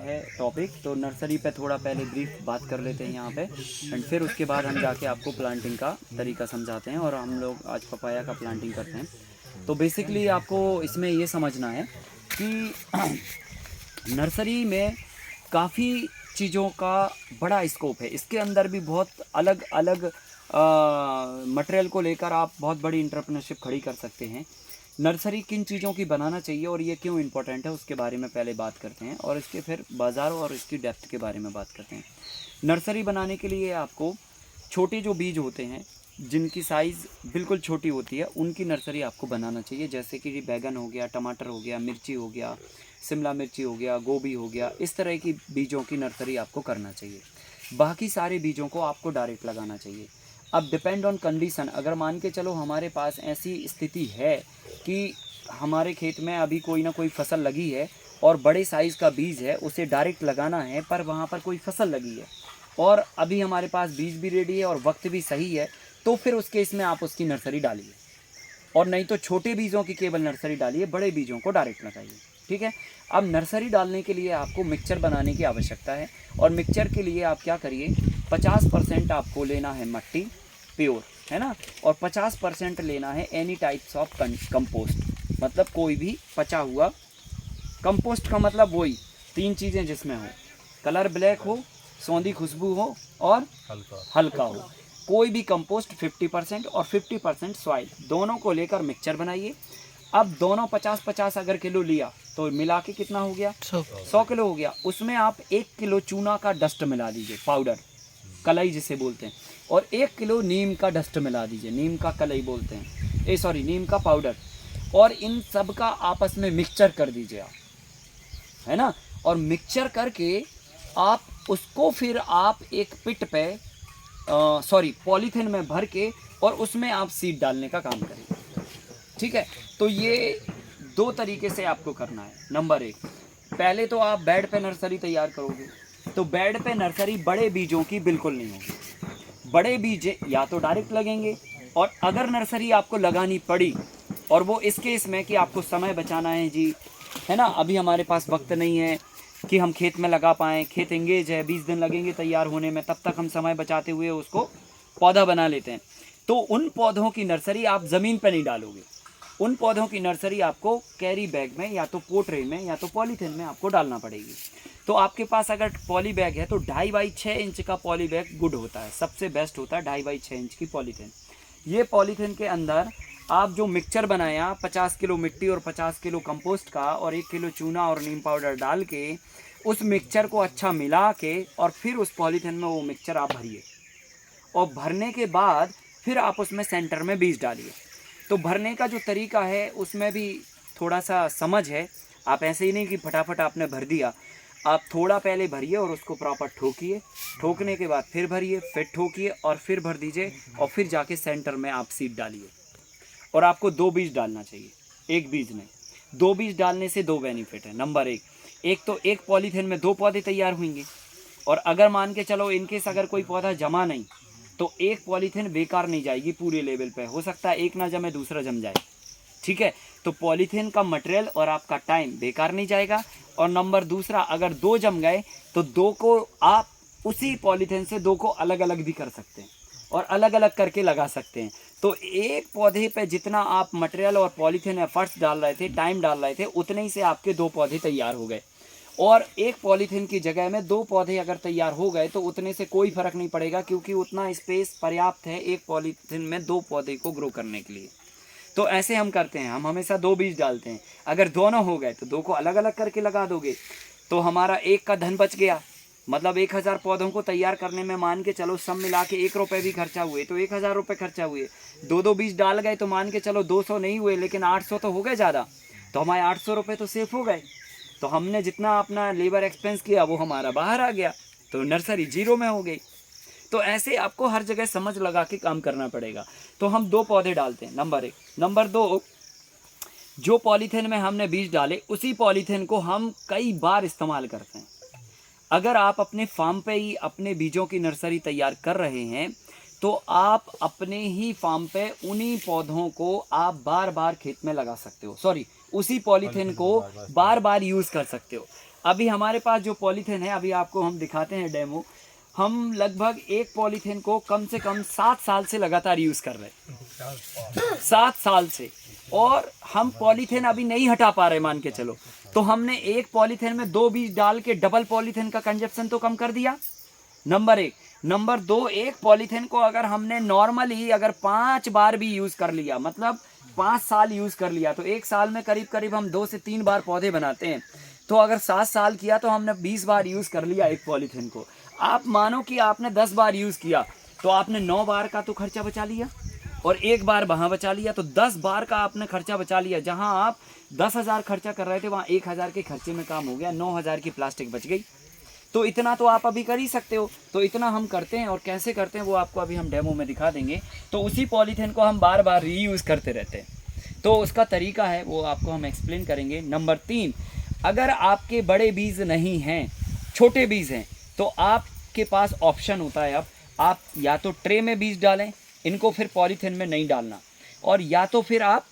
है टॉपिक, तो नर्सरी पे थोड़ा पहले ब्रीफ बात कर लेते हैं यहाँ पे, एंड फिर उसके बाद हम जाके आपको प्लांटिंग का तरीका समझाते हैं। और हम लोग आज पपाया का प्लांटिंग करते हैं। तो बेसिकली आपको इसमें ये समझना है कि नर्सरी में काफ़ी चीज़ों का बड़ा स्कोप है। इसके अंदर भी बहुत अलग अलग मटेरियल को लेकर आप बहुत बड़ी इंटरप्रेन्योरशिप खड़ी कर सकते हैं। नर्सरी किन चीज़ों की बनाना चाहिए और ये क्यों इम्पोर्टेंट है उसके बारे में पहले बात करते हैं, और इसके फिर बाज़ार और इसकी डेप्थ के बारे में बात करते हैं। नर्सरी बनाने के लिए आपको छोटे जो बीज होते हैं, जिनकी साइज़ बिल्कुल छोटी होती है, उनकी नर्सरी आपको बनाना चाहिए। जैसे कि बैगन हो गया, टमाटर हो गया, मिर्ची हो गया, शिमला मिर्ची हो गया, गोभी हो गया, इस तरह की बीजों की नर्सरी आपको करना चाहिए। बाकी सारे बीजों को आपको डायरेक्ट लगाना चाहिए। अब डिपेंड ऑन कंडीशन, अगर मान के चलो हमारे पास ऐसी स्थिति है कि हमारे खेत में अभी कोई ना कोई फसल लगी है और बड़े साइज़ का बीज है, उसे डायरेक्ट लगाना है, पर वहाँ पर कोई फसल लगी है और अभी हमारे पास बीज भी रेडी है और वक्त भी सही है, तो फिर उस केस में आप उसकी नर्सरी डालिए। और नहीं तो छोटे बीजों की केवल नर्सरी डालिए, बड़े बीजों को डायरेक्ट लगाइए। ठीक है। अब नर्सरी डालने के लिए आपको मिक्सचर बनाने की आवश्यकता है, और मिक्सचर के लिए आप क्या करिए, 50% आपको लेना है मट्टी प्योर, है ना, और 50% लेना है एनी टाइप्स ऑफ कंपोस्ट, मतलब कोई भी पचा हुआ कंपोस्ट का मतलब वही 3 चीज़ें जिसमें हो, कलर ब्लैक हो, सौंधी खुशबू हो और हल्का हो। कोई भी कंपोस्ट 50% और 50% सॉइल, दोनों को लेकर मिक्सचर बनाइए। अब दोनों 50-50 अगर किलो लिया तो मिला के कितना हो गया, 100 किलो हो गया। उसमें आप 1 किलो चूना का डस्ट मिला दीजिए, पाउडर, कलई जिसे बोलते हैं, और 1 किलो नीम का डस्ट मिला दीजिए, नीम का कलई बोलते हैं, नीम का पाउडर, और इन सब का आपस में मिक्सचर कर दीजिए आप, है ना। और मिक्सचर करके आप उसको फिर आप एक पिट पे पॉलीथिन में भर के और उसमें आप सीड डालने का काम करेंगे। ठीक है। तो ये 2 तरीके से आपको करना है। नंबर 1, पहले तो आप बेड पे नर्सरी तैयार करोगे, तो बेड पे नर्सरी बड़े बीजों की बिल्कुल नहीं होगी। बड़े बीज या तो डायरेक्ट लगेंगे, और अगर नर्सरी आपको लगानी पड़ी, और वो इस केस में कि आपको समय बचाना है जी, है ना, अभी हमारे पास वक्त नहीं है कि हम खेत में लगा पाएँ, खेत एंगेज है, 20 दिन लगेंगे तैयार होने में, तब तक हम समय बचाते हुए उसको पौधा बना लेते हैं, तो उन पौधों की नर्सरी आप ज़मीन पर नहीं डालोगे। उन पौधों की नर्सरी आपको कैरी बैग में या तो पोट्रे में या तो पॉलीथिन में आपको डालना पड़ेगी। तो आपके पास अगर पॉली बैग है तो 2.5 बाई 6 इंच का पॉली बैग गुड होता है, सबसे बेस्ट होता है 2.5 बाई 6 इंच की पॉलीथिन। ये पॉलीथिन के अंदर आप जो मिक्सचर बनाया 50 किलो मिट्टी और 50 किलो कंपोस्ट का और 1 किलो चूना और नीम पाउडर डाल के, उस मिक्सचर को अच्छा मिला के, और फिर उस पॉलीथिन में वो मिक्सचर आप भरिए, और भरने के बाद फिर आप उसमें सेंटर में बीज डालिए। तो भरने का जो तरीका है उसमें भी थोड़ा सा समझ है, आप ऐसे ही नहीं कि फटाफट आपने भर दिया, आप थोड़ा पहले भरिए और उसको प्रॉपर ठोकिए, ठोकने के बाद फिर भरिए, फिर ठोकिए और फिर भर दीजिए, और फिर जाके सेंटर में आप सीड डालिए। और आपको 2 बीज डालना चाहिए, 1 बीज नहीं। 2 बीज डालने से 2 बेनिफिट है। नंबर 1, एक तो एक पॉलीथिन में 2 पौधे तैयार होंगे, और अगर मान के चलो इनकेस अगर कोई पौधा जमा नहीं, तो एक पॉलीथिन बेकार नहीं जाएगी पूरे लेवल पे, हो सकता है एक ना जमे दूसरा जम जाए। ठीक है। तो पॉलीथिन का मटेरियल और आपका टाइम बेकार नहीं जाएगा। और नंबर दूसरा, अगर 2 जम गए तो 2 को आप उसी पॉलीथिन से 2 को अलग अलग भी कर सकते हैं और अलग अलग करके लगा सकते हैं। तो एक पौधे पे जितना आप मटेरियल और पॉलीथिन एफर्ट्स डाल रहे थे, टाइम डाल रहे थे, उतने ही से आपके 2 पौधे तैयार हो गए। और एक पॉलीथिन की जगह में 2 पौधे अगर तैयार हो गए तो उतने से कोई फ़र्क नहीं पड़ेगा, क्योंकि उतना स्पेस पर्याप्त है एक पॉलीथिन में 2 पौधे को ग्रो करने के लिए। तो ऐसे हम करते हैं, हम हमेशा 2 बीज डालते हैं। अगर दोनों हो गए तो 2 को अलग अलग करके लगा दोगे, तो हमारा एक का धन बच गया। मतलब 1000 पौधों को तैयार करने में मान के चलो सब मिला के 1 रुपये भी खर्चा हुए तो 1000 रुपये खर्चा हुए। 2-2 बीज डाल गए तो मान के चलो 200 नहीं हुए, लेकिन 800 तो हो गए ज़्यादा, तो हमारे 800 रुपये तो सेफ हो गए। तो हमने जितना अपना लेबर एक्सपेंस किया वो हमारा बाहर आ गया, तो नर्सरी 0 में हो गई। तो ऐसे आपको हर जगह समझ लगा के काम करना पड़ेगा। तो हम 2 पौधे डालते हैं, नंबर 1। नंबर 2, जो पॉलीथिन में हमने बीज डाले उसी पॉलीथिन को हम कई बार इस्तेमाल करते हैं। अगर आप अपने फार्म पे ही अपने बीजों की नर्सरी तैयार कर रहे हैं, तो आप अपने ही फार्म पे उन्हीं पौधों को आप बार बार खेत में लगा सकते हो, उसी पॉलीथिन को बार बार यूज़ कर सकते हो। अभी हमारे पास जो पॉलीथीन है, अभी आपको हम दिखाते हैं डेमो। हम लगभग एक पॉलीथीन को कम से कम 7 साल से लगातार यूज़ कर रहे हैं, 7 साल से, और हम पॉलीथीन अभी नहीं हटा पा रहे मान के चलो। तो हमने एक पॉलीथीन में 2 बीज डाल के डबल पॉलीथीन का कंजप्शन तो कम कर दिया, नंबर 1। नंबर 2, एक पॉलीथीन को अगर हमने नॉर्मली अगर 5 बार भी यूज़ कर लिया, मतलब 5 साल यूज़ कर लिया, तो एक साल में करीब करीब हम 2 से 3 बार पौधे बनाते हैं। तो अगर 7 साल किया तो हमने 20 बार यूज़ कर लिया एक पॉलीथीन को। आप मानो कि आपने 10 बार यूज़ किया तो आपने 9 बार का तो खर्चा बचा लिया और 1 बार वहाँ बचा लिया, तो 10 बार का आपने खर्चा बचा लिया। जहाँ आप 10,000 खर्चा कर रहे थे वहाँ 1,000 के खर्चे में काम हो गया, 9,000 की प्लास्टिक बच गई। तो इतना तो आप अभी कर ही सकते हो। तो इतना हम करते हैं, और कैसे करते हैं वो आपको अभी हम डेमो में दिखा देंगे। तो उसी पॉलीथीन को हम बार बार रीयूज़ करते रहते हैं। तो उसका तरीका है वो आपको हम एक्सप्लेन करेंगे। नंबर 3, अगर आपके बड़े बीज नहीं हैं, छोटे बीज हैं, तो आपके पास ऑप्शन होता है अब, आप या तो ट्रे में बीज डालें, इनको फिर पॉलीथीन में नहीं डालना, और या तो फिर आप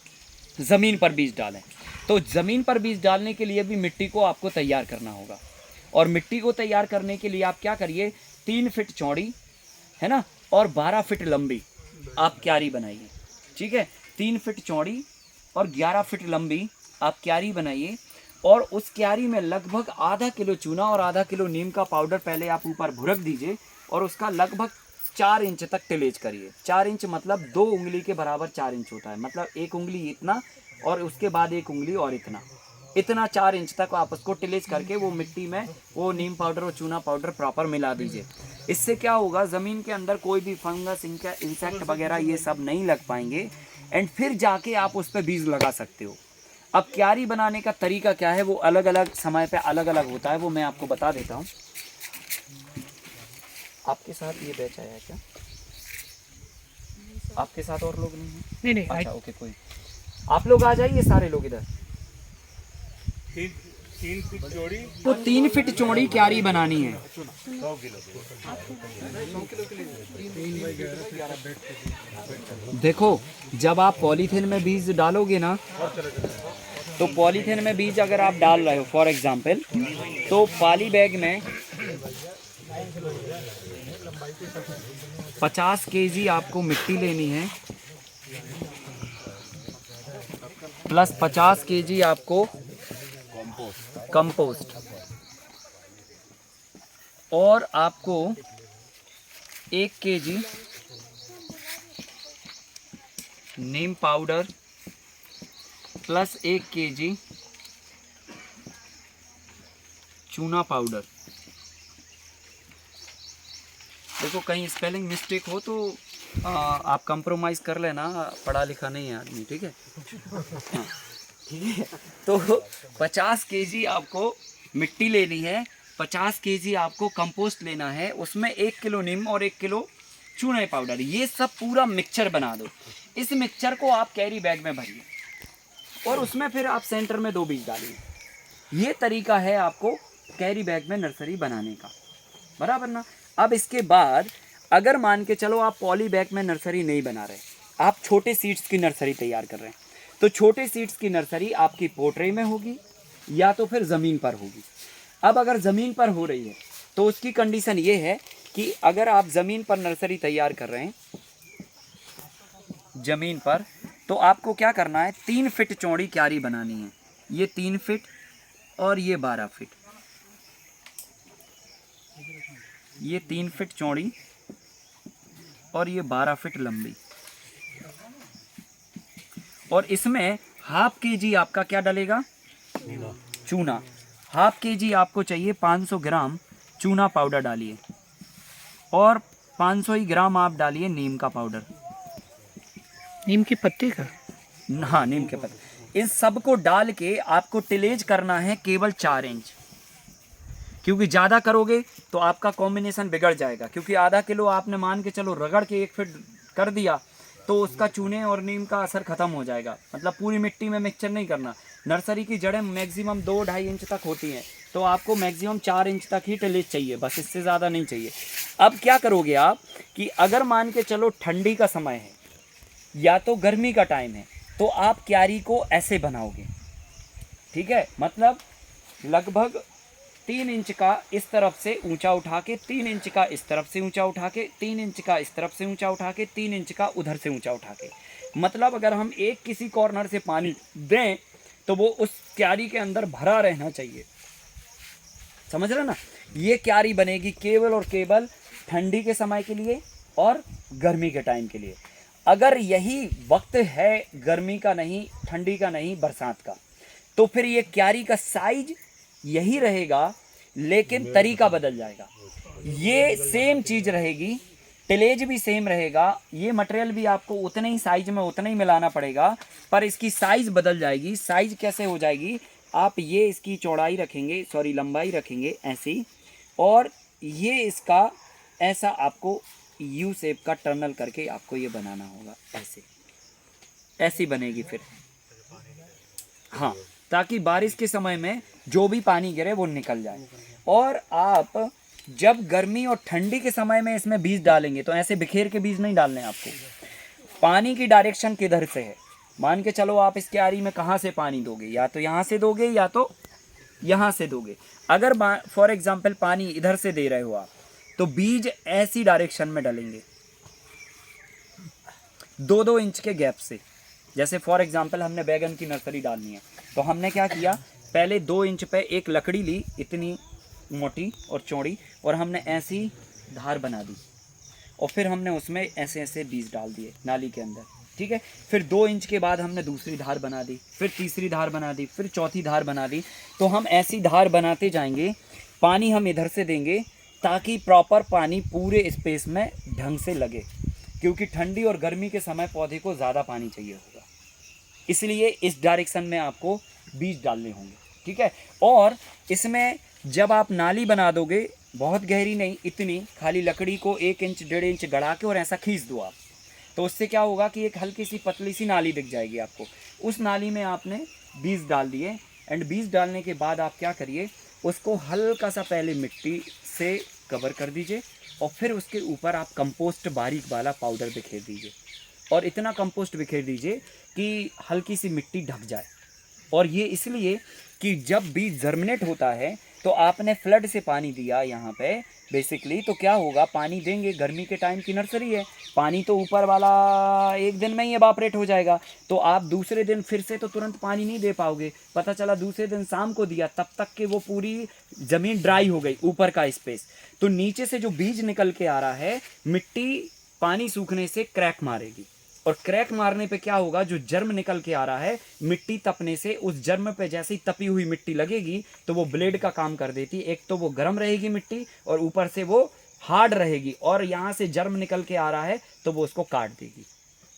ज़मीन पर बीज डालें। तो ज़मीन पर बीज डालने के लिए भी मिट्टी को आपको तैयार करना होगा, और मिट्टी को तैयार करने के लिए आप क्या करिए, 3 फीट चौड़ी है ना, और 12 फीट लंबी आप क्यारी बनाइए। ठीक है, 3 फीट चौड़ी और 11 फीट लंबी आप क्यारी बनाइए, और उस क्यारी में लगभग आधा किलो चूना और आधा किलो नीम का पाउडर पहले आप ऊपर भुरक दीजिए, और उसका लगभग 4 इंच तक टिलेज करिए। 4 इंच मतलब 2 उंगली के बराबर 4 इंच होता है, मतलब 1 उंगली इतना और उसके बाद 1 उंगली और इतना 4 इंच तक आप उसको टिलेज करके वो मिट्टी में वो नीम पाउडर और चूना पाउडर प्रॉपर मिला दीजिए। इससे क्या होगा, ज़मीन के अंदर कोई भी फंगस, इंसेक्ट वगैरह ये सब नहीं लग पाएंगे, एंड फिर जाके आप उस पर बीज लगा सकते हो। अब क्यारी बनाने का तरीका क्या है वो अलग अलग समय पे अलग अलग होता है, वो मैं आपको बता देता हूँ। आपके साथ ये बैच आया है क्या? आपके साथ और लोग नहीं हैं? नहीं अच्छा ओके, कोई आप लोग आ जाइए सारे लोग इधर। 3 फीट चौड़ी, तो 3 फीट चौड़ी क्यारी बनानी है। 100 किलो। देखो, जब आप पॉलीथीन में बीज डालोगे ना, तो पॉलीथीन में बीज अगर आप डाल रहे हो फॉर एग्जांपल, तो पॉली बैग में 50 केजी आपको मिट्टी लेनी है, प्लस 50 केजी आपको कंपोस्ट, और आपको 1 केजी नीम पाउडर, प्लस 1 केजी चूना पाउडर। देखो कहीं स्पेलिंग मिस्टेक हो तो आप कंप्रोमाइज़ कर लेना, पढ़ा लिखा नहीं है आदमी, ठीक है। हाँ, ठीक है। तो 50 केजी आपको मिट्टी लेनी है, 50 केजी आपको कंपोस्ट लेना है, उसमें 1 किलो नीम और 1 किलो चूना पाउडर, ये सब पूरा मिक्सचर बना दो। इस मिक्सचर को आप कैरी बैग में भरिए, और उसमें फिर आप सेंटर में 2 बीज डालिए। ये तरीका है आपको कैरी बैग में नर्सरी बनाने का, बराबर ना। अब इसके बाद अगर मान के चलो आप पॉली बैग में नर्सरी नहीं बना रहे, आप छोटे सीड्स की नर्सरी तैयार कर रहे हैं, तो छोटे सीड्स की नर्सरी आपकी पोट्रे में होगी या तो फिर ज़मीन पर होगी। अब अगर ज़मीन पर हो रही है तो उसकी कंडीशन ये है कि अगर आप ज़मीन पर नर्सरी तैयार कर रहे हैं, ज़मीन पर, तो आपको क्या करना है, 3 फीट चौड़ी क्यारी बनानी है। ये 3 फीट और ये 12 फीट, ये 3 फीट चौड़ी और ये 12 फीट लंबी, और इसमें ½ केजी आपका क्या डलेगा, चूना। ½ केजी आपको चाहिए, 500 ग्राम चूना पाउडर डालिए, और 500 ही ग्राम आप डालिए नीम का पाउडर, नीम की पत्ती का। हाँ नीम के पत्ते। इन सब को डाल के आपको टिलेज करना है केवल 4 इंच, क्योंकि ज़्यादा करोगे तो आपका कॉम्बिनेशन बिगड़ जाएगा। क्योंकि आधा किलो आपने मान के चलो रगड़ के 1 फीट कर दिया तो उसका चूने और नीम का असर ख़त्म हो जाएगा। मतलब पूरी मिट्टी में मिक्सचर नहीं करना। नर्सरी की जड़ें मैक्सिमम 2-2.5 इंच तक होती हैं, तो आपको मैक्सिमम 4 इंच तक ही टिलेज चाहिए, बस इससे ज़्यादा नहीं चाहिए। अब क्या करोगे आप कि अगर मान के चलो ठंडी का समय है या तो गर्मी का टाइम है, तो आप क्यारी को ऐसे बनाओगे, ठीक है। मतलब लगभग 3 इंच का इस तरफ से ऊंचा उठा के, 3 इंच का इस तरफ से ऊंचा उठा के, 3 इंच का इस तरफ से ऊंचा उठा के, 3 इंच का उधर से ऊंचा उठा के। मतलब अगर हम एक किसी कॉर्नर से पानी दें तो वो उस क्यारी के अंदर भरा रहना चाहिए। समझ रहे ना? ये क्यारी बनेगी केवल और केवल ठंडी के समय के लिए और गर्मी के टाइम के लिए। अगर यही वक्त है गर्मी का नहीं, ठंडी का नहीं, बरसात का, तो फिर ये क्यारी का साइज यही रहेगा लेकिन तरीका बदल जाएगा। ये सेम चीज़ रहेगी, टिलेज भी सेम रहेगा, ये मटेरियल भी आपको उतने ही साइज में उतना ही मिलाना पड़ेगा, पर इसकी साइज़ बदल जाएगी। साइज कैसे हो जाएगी? आप ये इसकी चौड़ाई रखेंगे, सॉरी लंबाई रखेंगे ऐसी, और ये इसका ऐसा आपको यू शेप का टर्नल करके आपको ये बनाना होगा। ऐसी बनेगी फिर, हाँ, ताकि बारिश के समय में जो भी पानी गिरे वो निकल जाए। और आप जब गर्मी और ठंडी के समय में इसमें बीज डालेंगे तो ऐसे बिखेर के बीज नहीं डालने आपको। पानी की डायरेक्शन किधर से है, मान के चलो आप इस क्यारी में कहाँ से पानी दोगे, या तो यहाँ से दोगे या तो यहाँ से दोगे। अगर फॉर एग्जांपल पानी इधर से दे रहे हो आप, तो बीज ऐसी डायरेक्शन में डालेंगे 2-2 इंच के गैप से। जैसे फॉर एग्जांपल हमने बैगन की नर्सरी डालनी है, तो हमने क्या किया, पहले 2 इंच पे एक लकड़ी ली, इतनी मोटी और चौड़ी, और हमने ऐसी धार बना दी, और फिर हमने उसमें ऐसे ऐसे बीज डाल दिए नाली के अंदर, ठीक है। फिर 2 इंच के बाद हमने दूसरी धार बना दी, फिर तीसरी धार बना दी, फिर चौथी धार बना दी। तो हम ऐसी धार बनाते जाएंगे, पानी हम इधर से देंगे ताकि प्रॉपर पानी पूरे स्पेस में ढंग से लगे, क्योंकि ठंडी और गर्मी के समय पौधे को ज़्यादा पानी चाहिए होगा, इसलिए इस डायरेक्शन में आपको बीज डालने होंगे, ठीक है। और इसमें जब आप नाली बना दोगे, बहुत गहरी नहीं, इतनी, खाली लकड़ी को 1 इंच 1.5 इंच गड़ा के और ऐसा खींच दो आप, तो उससे क्या होगा कि एक हल्की सी पतली सी नाली दिख जाएगी आपको। उस नाली में आपने बीज डाल दिए, एंड बीज डालने के बाद आप क्या करिए, उसको हल्का सा पहले मिट्टी से कवर कर दीजिए, और फिर उसके ऊपर आप कंपोस्ट बारीक वाला पाउडर बिखेर दीजिए, और इतना कंपोस्ट बिखेर दीजिए कि हल्की सी मिट्टी ढक जाए। और ये इसलिए कि जब बीज जर्मिनेट होता है तो आपने फ्लड से पानी दिया यहाँ पे बेसिकली, तो क्या होगा, पानी देंगे, गर्मी के टाइम की नर्सरी है, पानी तो ऊपर वाला एक दिन में ही एवापरेट हो जाएगा, तो आप दूसरे दिन फिर से तो तुरंत पानी नहीं दे पाओगे। पता चला दूसरे दिन शाम को दिया, तब तक के वो पूरी ज़मीन ड्राई हो गई, ऊपर का स्पेस, तो नीचे से जो बीज निकल के आ रहा है, मिट्टी पानी सूखने से क्रैक मारेगी, और क्रैक मारने पे क्या होगा, जो जर्म निकल के आ रहा है, मिट्टी तपने से उस जर्म पे जैसे ही तपी हुई मिट्टी लगेगी तो वो ब्लेड का काम कर देती। एक तो वो गर्म रहेगी मिट्टी, और ऊपर से वो हार्ड रहेगी, और यहाँ से जर्म निकल के आ रहा है तो वो उसको काट देगी,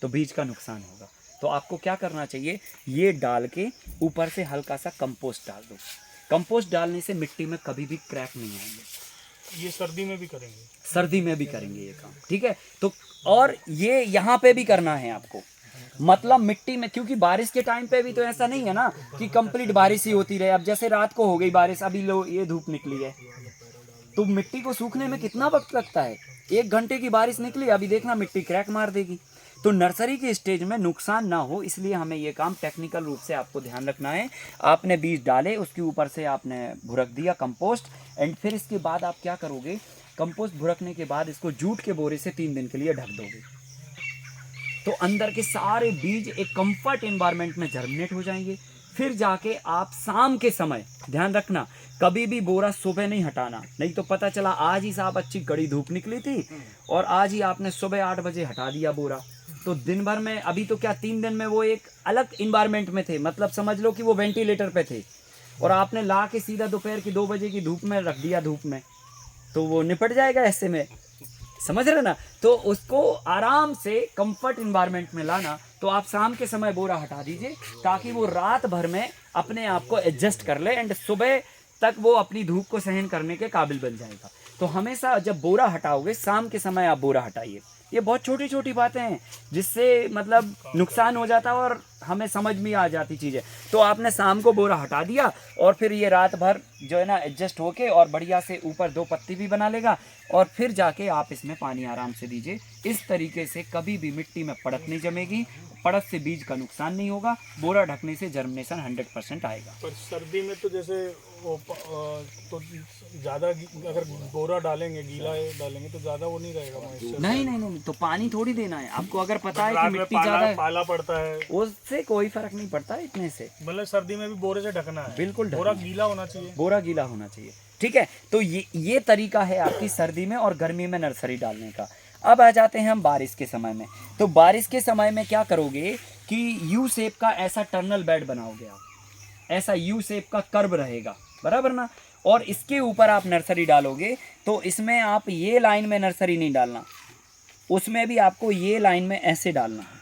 तो बीज का नुकसान होगा। तो आपको क्या करना चाहिए, ये डाल के ऊपर से हल्का सा कंपोस्ट डाल दो। कंपोस्ट डालने से मिट्टी में कभी भी क्रैक नहीं आएंगे। ये सर्दी में भी करेंगे, सर्दी में भी करेंगे ये काम, ठीक है। तो और ये यहाँ पे भी करना है आपको, मतलब मिट्टी में, क्योंकि बारिश के टाइम पे भी तो ऐसा नहीं है ना कि कंप्लीट बारिश ही होती रहे। अब जैसे रात को हो गई बारिश, अभी लो ये धूप निकली है, तो मिट्टी को सूखने में कितना वक्त लगता है, 1 घंटे की बारिश निकली, अभी देखना मिट्टी क्रैक मार देगी। तो नर्सरी के स्टेज में नुकसान ना हो, इसलिए हमें ये काम टेक्निकल रूप से आपको ध्यान रखना है। आपने बीज डाले, उसके ऊपर से आपने भुरक दिया कंपोस्ट, एंड फिर इसके बाद आप क्या करोगे, कंपोस्ट भुरकने के बाद इसको जूट के बोरे से 3 दिन के लिए ढक दोगे, तो अंदर के सारे बीज एक कंफर्ट एनवायरनमेंट में जर्मिनेट हो जाएंगे। फिर जाके आप शाम के समय, ध्यान रखना, कभी भी बोरा सुबह नहीं हटाना, नहीं तो पता चला आज ही साहब अच्छी कड़ी धूप निकली थी और आज ही आपने सुबह 8 बजे हटा दिया बोरा, तो दिन भर में, अभी तो क्या 3 दिन में वो एक अलग इन्वायरमेंट में थे, मतलब समझ लो कि वो वेंटिलेटर पे थे, और आपने ला के सीधा दोपहर की 2 बजे की धूप में रख दिया, धूप में, तो वो निपट जाएगा ऐसे में, समझ रहे ना। तो उसको आराम से कंफर्ट इन्वायरमेंट में लाना, तो आप शाम के समय बोरा हटा दीजिए ताकि वो रात भर में अपने आप को एडजस्ट कर ले, एंड सुबह तक वो अपनी धूप को सहन करने के काबिल बन जाएगा। तो हमेशा जब बोरा हटाओगे, शाम के समय आप बोरा हटाइए। ये बहुत छोटी छोटी बातें हैं जिससे मतलब नुकसान हो जाता है और हमें समझ में आ जाती चीज़ें। तो आपने शाम को बोरा हटा दिया, और फिर ये रात भर जो है ना एडजस्ट होके और बढ़िया से ऊपर 2 पत्ती भी बना लेगा, और फिर जाके आप इसमें पानी आराम से दीजिए। इस तरीके से कभी भी मिट्टी में पड़त नहीं जमेगी, पड़स से बीज का नुकसान नहीं होगा, बोरा ढकने से जर्मिनेशन 100% आएगा। पर सर्दी में तो जैसे वो तो ज़्यादा अगर बोरा डालेंगे, गीला डालेंगे तो ज़्यादा वो नहीं रहेगा मॉइस्चर। नहीं, तो पानी थोड़ी देना है आपको। अगर पता है कि मिट्टी ज़्यादा है, पाला पड़ता है, उससे कोई फर्क नहीं पड़ता है इतने से। मतलब सर्दी में भी बोरे से ढकना है, बिल्कुल बोरा गीला होना चाहिए, बोरा गीला होना चाहिए। ठीक है, तो ये तरीका है आपकी सर्दी में और गर्मी में नर्सरी डालने का। अब आ जाते हैं हम बारिश के समय में। तो बारिश के समय में क्या करोगे कि यू शेप का ऐसा टर्नल बेड बनाओगे आप, ऐसा यू शेप का कर्व रहेगा, बराबर ना। और इसके ऊपर आप नर्सरी डालोगे तो इसमें आप ये लाइन में नर्सरी नहीं डालना, उसमें भी आपको ये लाइन में ऐसे डालना है।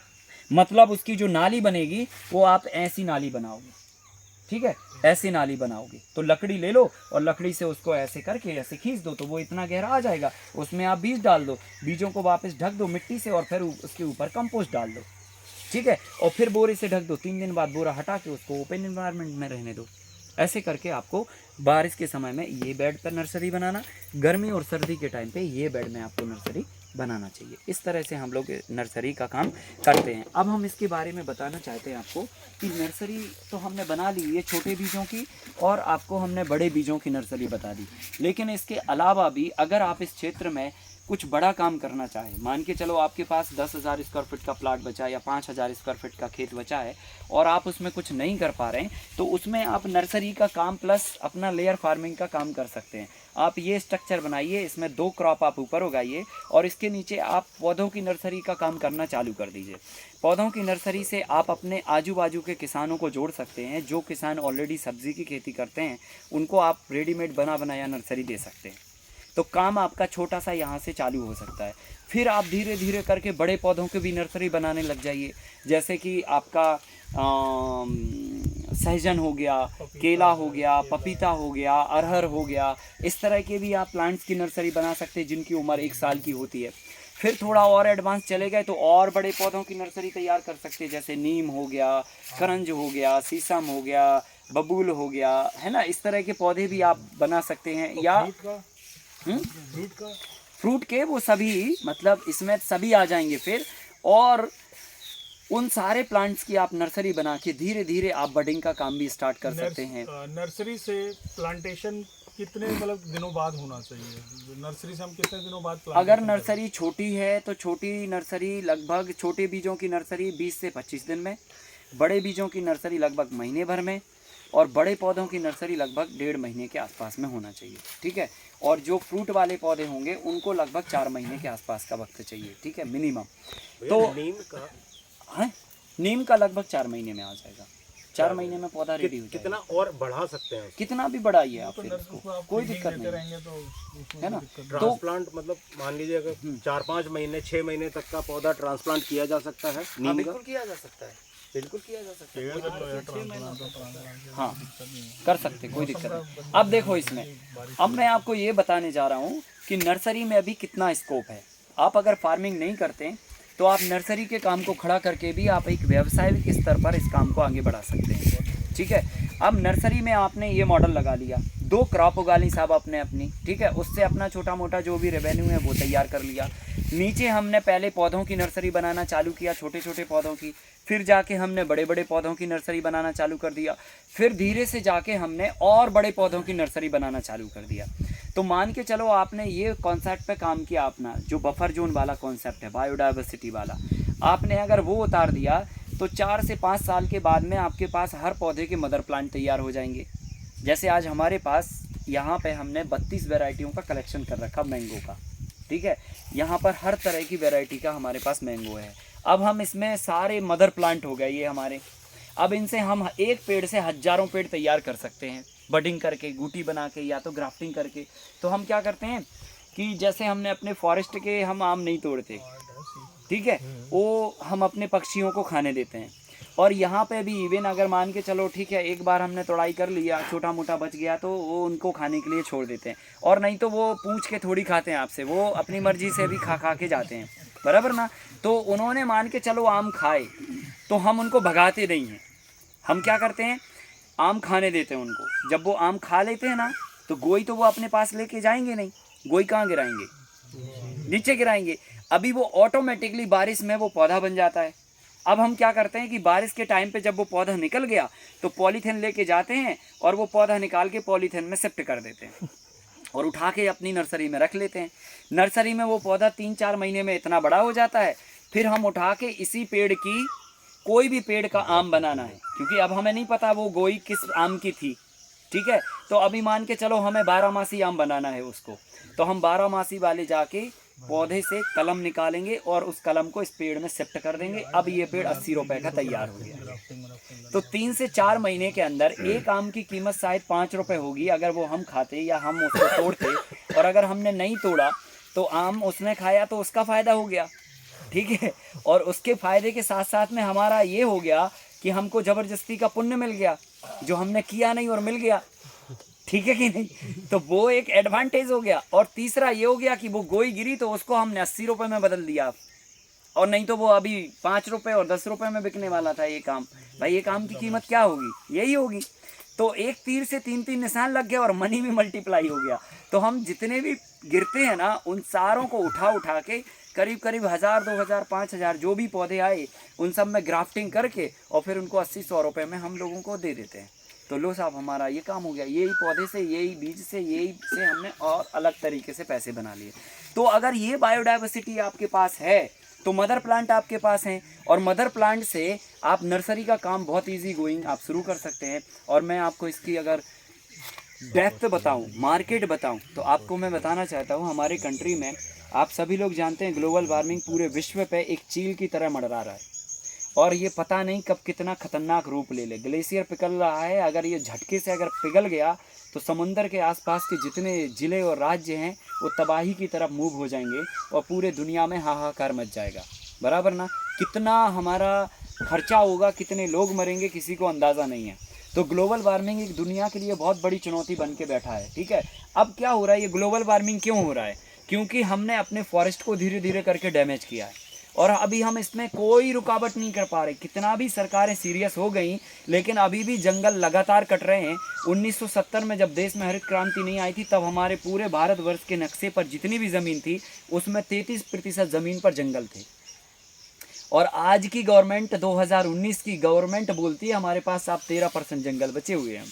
मतलब उसकी जो नाली बनेगी वो आप ऐसी नाली बनाओगे, ठीक है, ऐसी नाली बनाओगे। तो लकड़ी ले लो और लकड़ी से उसको ऐसे करके ऐसे खींच दो तो वो इतना गहरा आ जाएगा। उसमें आप बीज डाल दो, बीजों को वापस ढक दो मिट्टी से और फिर उसके ऊपर कंपोस्ट डाल दो, ठीक है, और फिर बोरे से ढक दो। 3 दिन बाद बोरा हटा के उसको ओपन एनवायरनमेंट में रहने दो। ऐसे करके आपको बारिश के समय में ये बेड पर नर्सरी बनाना, गर्मी और सर्दी के टाइम पे ये बेड में आपको नर्सरी बनाना चाहिए। इस तरह से हम लोग नर्सरी का काम करते हैं। अब हम इसके बारे में बताना चाहते हैं आपको कि नर्सरी तो हमने बना ली ये छोटे बीजों की, और आपको हमने बड़े बीजों की नर्सरी बता दी। लेकिन इसके अलावा भी अगर आप इस क्षेत्र में कुछ बड़ा काम करना चाहे, मान के चलो आपके पास 10,000 स्क्वायर फीट का प्लाट बचा है या 5,000 स्क्वायर फीट का खेत बचा है और आप उसमें कुछ नहीं कर पा रहे हैं, तो उसमें आप नर्सरी का काम प्लस अपना लेयर फार्मिंग का काम कर सकते हैं। आप ये स्ट्रक्चर बनाइए, इसमें 2 क्रॉप आप ऊपर उगाइए और इसके नीचे आप पौधों की नर्सरी का काम करना चालू कर दीजिए। पौधों की नर्सरी से आप अपने आजू बाजू के किसानों को जोड़ सकते हैं। जो किसान ऑलरेडी सब्जी की खेती करते हैं उनको आप रेडीमेड बनाया नर्सरी दे सकते हैं। तो काम आपका छोटा सा यहाँ से चालू हो सकता है। फिर आप धीरे धीरे करके बड़े पौधों के भी नर्सरी बनाने लग जाइए, जैसे कि आपका सहजन हो गया, केला हो गया, पपीता हो गया, अरहर हो गया। इस तरह के भी आप प्लांट्स की नर्सरी बना सकते हैं जिनकी उम्र 1 साल की होती है। फिर थोड़ा और एडवांस चले गए तो और बड़े पौधों की नर्सरी तैयार कर सकते हैं, जैसे नीम हो गया, करंज हो गया, शीशम हो गया, बबूल हो गया, है ना। इस तरह के पौधे भी आप बना सकते हैं। या फ्रूट के वो सभी, मतलब इसमें सभी आ जाएंगे फिर। और उन सारे प्लांट्स की आप नर्सरी बना के धीरे धीरे आप बडिंग का काम भी स्टार्ट कर सकते हैं। नर्सरी से प्लांटेशन कितने मतलब दिनों बाद होना चाहिए? नर्सरी से हम कितने दिनों बाद अगर नर्सरी छोटी है तो छोटी नर्सरी लगभग, छोटे बीजों की नर्सरी 20 से 25 दिन में, बड़े बीजों की नर्सरी लगभग महीने भर में, और बड़े पौधों की नर्सरी लगभग 1.5 महीने के आसपास में होना चाहिए, ठीक है। और जो फ्रूट वाले पौधे होंगे उनको लगभग 4 महीने के आसपास का वक्त चाहिए, ठीक है, मिनिमम। तो नीम का लगभग 4 महीने में आ जाएगा। 4 महीने में पौधा रेडी हो जाएगा। कितना और बढ़ा सकते हैं? कितना भी बढ़ाइए आप, फिर उसको कोई दिक्कत नहीं है ना। ट्रांसप्लांट मतलब मान लीजिए अगर 4-5 महीने 6 महीने तक का पौधा ट्रांसप्लांट किया जा सकता है नीम का? बिल्कुल किया जा सकता है, बिल्कुल किया जा सकता है। हाँ, कर सकते, कोई दिक्कत नहीं। अब देखो इसमें, अब मैं आपको ये बताने जा रहा हूँ कि नर्सरी में अभी कितना स्कोप है। आप अगर फार्मिंग नहीं करते तो आप नर्सरी के काम को खड़ा करके भी आप एक व्यावसायिक स्तर पर इस काम को आगे बढ़ा सकते हैं, ठीक है। अब नर्सरी में आपने ये मॉडल लगा लिया, 2 क्रॉप उगा ली साहब आपने अपनी, ठीक है, उससे अपना छोटा मोटा जो भी रेवेन्यू है वो तैयार कर लिया। नीचे हमने पहले पौधों की नर्सरी बनाना चालू किया, छोटे छोटे पौधों की, फिर जाके हमने बड़े बड़े पौधों की नर्सरी बनाना चालू कर दिया, फिर धीरे से जाके हमने और बड़े पौधों की नर्सरी बनाना चालू कर दिया। तो मान के चलो आपने ये कॉन्सेप्ट पे काम किया अपना, जो बफर जोन वाला कॉन्सेप्ट है, बायोडाइवर्सिटी वाला, आपने अगर वो उतार दिया तो 4 से 5 साल के बाद में आपके पास हर पौधे के मदर प्लांट तैयार हो जाएंगे। जैसे आज हमारे पास यहाँ पे हमने 32 वैरायटियों का कलेक्शन कर रखा मैंगो का, ठीक है। यहाँ पर हर तरह की वैरायटी का हमारे पास मैंगो है। अब हम इसमें सारे मदर प्लांट हो गए ये हमारे। अब इनसे हम एक पेड़ से हज़ारों पेड़ तैयार कर सकते हैं, बडिंग करके, गूटी बना के या तो ग्राफ्टिंग करके। तो हम क्या करते हैं कि जैसे हमने अपने फॉरेस्ट के हम आम नहीं तोड़ते, ठीक है, वो हम अपने पक्षियों को खाने देते हैं। और यहाँ पे भी इवन अगर मान के चलो ठीक है, एक बार हमने तोड़ाई कर लिया, छोटा मोटा बच गया तो वो उनको खाने के लिए छोड़ देते हैं, और नहीं तो वो पूछ के थोड़ी खाते हैं आपसे, वो अपनी मर्जी से भी खा के जाते हैं, बराबर ना। तो उन्होंने मान के चलो आम खाए तो हम उनको भगाते नहीं हैं, हम क्या करते हैं, आम खाने देते हैं उनको। जब वो आम खा लेते हैं ना तो गोई तो वो अपने पास लेके जाएंगे नहीं, गोई कहाँ गिराएंगे, नीचे गिराएंगे। अभी वो ऑटोमेटिकली बारिश में वो पौधा बन जाता है। अब हम क्या करते हैं कि बारिश के टाइम पे जब वो पौधा निकल गया तो पॉलीथीन लेके जाते हैं और वो पौधा निकाल के पॉलीथीन में शिफ्ट कर देते हैं और उठा के अपनी नर्सरी में रख लेते हैं। नर्सरी में वो पौधा 3-4 महीने में इतना बड़ा हो जाता है, फिर हम उठा के इसी पेड़ की कोई भी पेड़ का आम बनाना है, क्योंकि अब हमें नहीं पता वो गोई किस आम की थी, ठीक है। तो अभी मान के चलो हमें 12 आम बनाना है उसको, तो हम 12 वाले जाके पौधे से कलम निकालेंगे और उस कलम को इस पेड़ में शिफ्ट कर देंगे। अब ये पेड़ 80 रुपए का तैयार हो गया। तो 3 से 4 महीने के अंदर एक आम की कीमत शायद 5 रुपए होगी अगर वो हम खाते या हम उसको तोड़ते, और अगर हमने नहीं तोड़ा तो आम उसने खाया तो उसका फ़ायदा हो गया, ठीक है। और उसके फ़ायदे के साथ साथ में हमारा ये हो गया कि हमको ज़बरदस्ती का पुण्य मिल गया, जो हमने किया नहीं और मिल गया, ठीक है कि नहीं। तो वो एक एडवांटेज हो गया। और तीसरा ये हो गया कि वो गोई गिरी तो उसको हमने 80 रुपए में बदल दिया, और नहीं तो वो अभी 5 रुपए और 10 रुपए में बिकने वाला था ये काम। भाई ये काम की कीमत क्या होगी, यही होगी। तो एक तीर से 3-3 निशान लग गया और मनी भी मल्टीप्लाई हो गया। तो हम जितने भी गिरते हैं ना उन सारों को उठा के करीब 1000, 2000, 5000 जो भी पौधे आए उन सब में ग्राफ्टिंग करके और फिर उनको 80-100 रुपए में हम लोगों को दे देते हैं। तो लो साहब हमारा ये काम हो गया, यही पौधे से, यही बीज से, यही से हमने और अलग तरीके से पैसे बना लिए। तो अगर ये बायोडाइवर्सिटी आपके पास है तो मदर प्लांट आपके पास हैं, और मदर प्लांट से आप नर्सरी का काम बहुत इजी गोइंग आप शुरू कर सकते हैं। और मैं आपको इसकी अगर डेप्थ बताऊं, मार्केट बताऊं, तो आपको मैं बताना चाहता हूं हमारे कंट्री में आप सभी लोग जानते हैं ग्लोबल वार्मिंग पूरे विश्व पे एक चील की तरह मंडरा रहा है, और ये पता नहीं कब कितना खतरनाक रूप ले ले। ग्लेशियर पिघल रहा है, अगर ये झटके से अगर पिघल गया तो समुंदर के आसपास के जितने ज़िले और राज्य हैं वो तबाही की तरफ मूव हो जाएंगे और पूरे दुनिया में हाहाकार मच जाएगा, बराबर ना। कितना हमारा खर्चा होगा, कितने लोग मरेंगे, किसी को अंदाज़ा नहीं है। तो ग्लोबल वार्मिंग एक दुनिया के लिए बहुत बड़ी चुनौती बन के बैठा है, ठीक है। अब क्या हो रहा है, ये ग्लोबल वार्मिंग क्यों हो रहा है, क्योंकि हमने अपने फॉरेस्ट को धीरे धीरे करके डैमेज किया है, और अभी हम इसमें कोई रुकावट नहीं कर पा रहे। कितना भी सरकारें सीरियस हो गई लेकिन अभी भी जंगल लगातार कट रहे हैं। 1970 में जब देश में हरित क्रांति नहीं आई थी तब हमारे पूरे भारतवर्ष के नक्शे पर जितनी भी ज़मीन थी उसमें 33% ज़मीन पर जंगल थे, और आज की गवर्नमेंट 2019 की गवर्नमेंट बोलती है हमारे पास आप 13% जंगल बचे हुए हैं।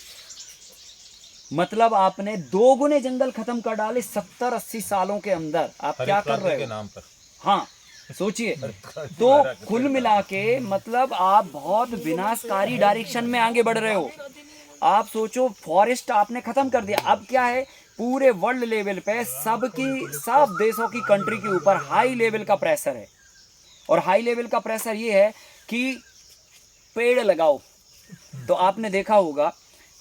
मतलब आपने 2 गुने जंगल खत्म कर डाले 70-80 सालों के अंदर। आप क्या कर रहे हो नाम पर? हाँ सोचिए। तो कुल मिला के मतलब आप बहुत विनाशकारी डायरेक्शन में आगे बढ़ रहे हो। आप सोचो फॉरेस्ट आपने खत्म कर दिया, अब क्या है पूरे वर्ल्ड लेवल पे सब देशों की कंट्री के ऊपर हाई लेवल का प्रेशर है, और हाई लेवल का प्रेशर ये है कि पेड़ लगाओ। तो आपने देखा होगा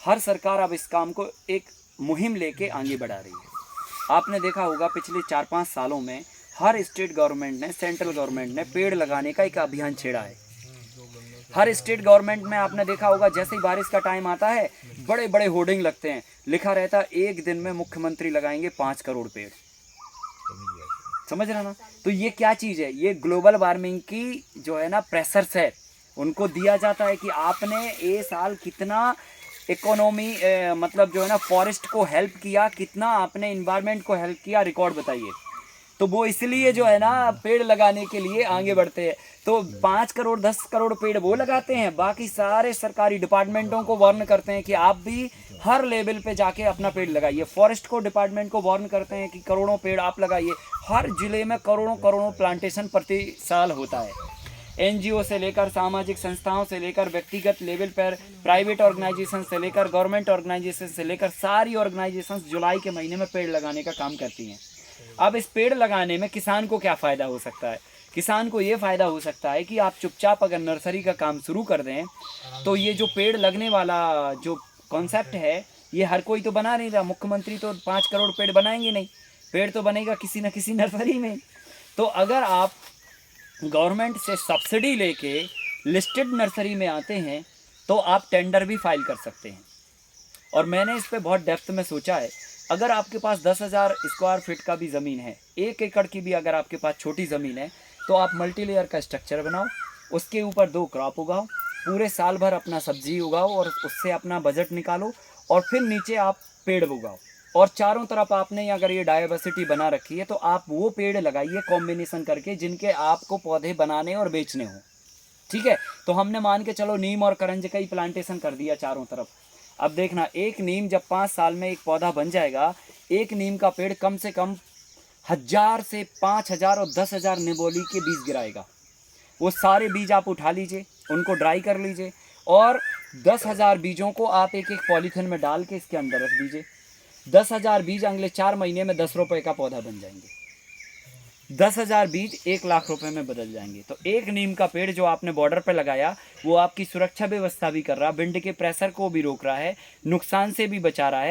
हर सरकार अब इस काम को एक मुहिम लेके आगे बढ़ा रही है। आपने देखा होगा पिछले 4-5 सालों में हर स्टेट गवर्नमेंट ने, सेंट्रल गवर्नमेंट ने पेड़ लगाने का एक अभियान छेड़ा है। हर स्टेट गवर्नमेंट में आपने देखा होगा जैसे ही बारिश का टाइम आता है बड़े बड़े होर्डिंग लगते हैं, लिखा रहता है 1 दिन में मुख्यमंत्री लगाएंगे 5 करोड़ पेड़। समझ रहे ना। तो ये क्या चीज़ है, ये ग्लोबल वार्मिंग की जो है ना प्रेशर्स है, उनको दिया जाता है कि आपने ये साल कितना इकोनॉमी मतलब जो है ना फॉरेस्ट को हेल्प किया, कितना आपने इन्वायरमेंट को हेल्प किया, रिकॉर्ड बताइए। तो वो इसलिए जो है ना पेड़ लगाने के लिए आगे बढ़ते हैं। तो 5 करोड़ 10 करोड़ पेड़ वो लगाते हैं, बाकी सारे सरकारी डिपार्टमेंटों को वार्न करते हैं कि आप भी हर लेवल पे जाके अपना पेड़ लगाइए। फॉरेस्ट को डिपार्टमेंट को वार्न करते हैं कि करोड़ों पेड़ आप लगाइए। हर जिले में करोड़ों प्लांटेशन प्रति साल होता है। NGO से लेकर सामाजिक संस्थाओं से लेकर व्यक्तिगत लेवल पर प्राइवेट ऑर्गेनाइजेशन से लेकर गवर्नमेंट ऑर्गेनाइजेशन से लेकर सारी ऑर्गेनाइजेशन जुलाई के महीने में पेड़ लगाने का काम करती हैं। अब इस पेड़ लगाने में किसान को क्या फ़ायदा हो सकता है? किसान को ये फ़ायदा हो सकता है कि आप चुपचाप अगर नर्सरी का काम शुरू कर दें तो ये जो पेड़ लगने वाला जो कॉन्सेप्ट है ये हर कोई तो बना नहीं रहा। मुख्यमंत्री तो 5 करोड़ पेड़ बनाएंगे नहीं, पेड़ तो बनेगा किसी न किसी नर्सरी में। तो अगर आप गवर्नमेंट से सब्सिडी लेके लिस्टेड नर्सरी में आते हैं तो आप टेंडर भी फाइल कर सकते हैं। और मैंने इस पर बहुत डेप्थ में सोचा है। अगर आपके पास 10,000 स्क्वायर फीट का भी ज़मीन है, 1 एकड़ की भी अगर आपके पास छोटी ज़मीन है, तो आप मल्टी लेयर का स्ट्रक्चर बनाओ, उसके ऊपर 2 क्रॉप उगाओ, पूरे साल भर अपना सब्जी उगाओ और उससे अपना बजट निकालो, और फिर नीचे आप पेड़ उगाओ, और चारों तरफ आपने अगर ये डाइवर्सिटी बना रखी है तो आप वो पेड़ लगाइए कॉम्बिनेशन करके जिनके आपको पौधे बनाने और बेचने हों। ठीक है। तो हमने मान के चलो नीम और करंज का ही प्लांटेशन कर दिया चारों तरफ। अब देखना, एक नीम जब 5 साल में एक पौधा बन जाएगा, एक नीम का पेड़ कम से कम 1000 से 5000 और 10,000 निबोली के बीज गिराएगा। वो सारे बीज आप उठा लीजिए, उनको ड्राई कर लीजिए और 10,000 बीजों को आप एक एक पॉलीथिन में डाल के इसके अंदर रख दीजिए। 10,000 बीज अगले 4 महीने में 10 रुपए का पौधा बन जाएंगे। 10,000 बीज 1 लाख रुपए में बदल जाएंगे। तो एक नीम का पेड़ जो आपने बॉर्डर पे लगाया, वो आपकी सुरक्षा व्यवस्था भी कर रहा है, विंड के प्रेशर को भी रोक रहा है, नुकसान से भी बचा रहा है।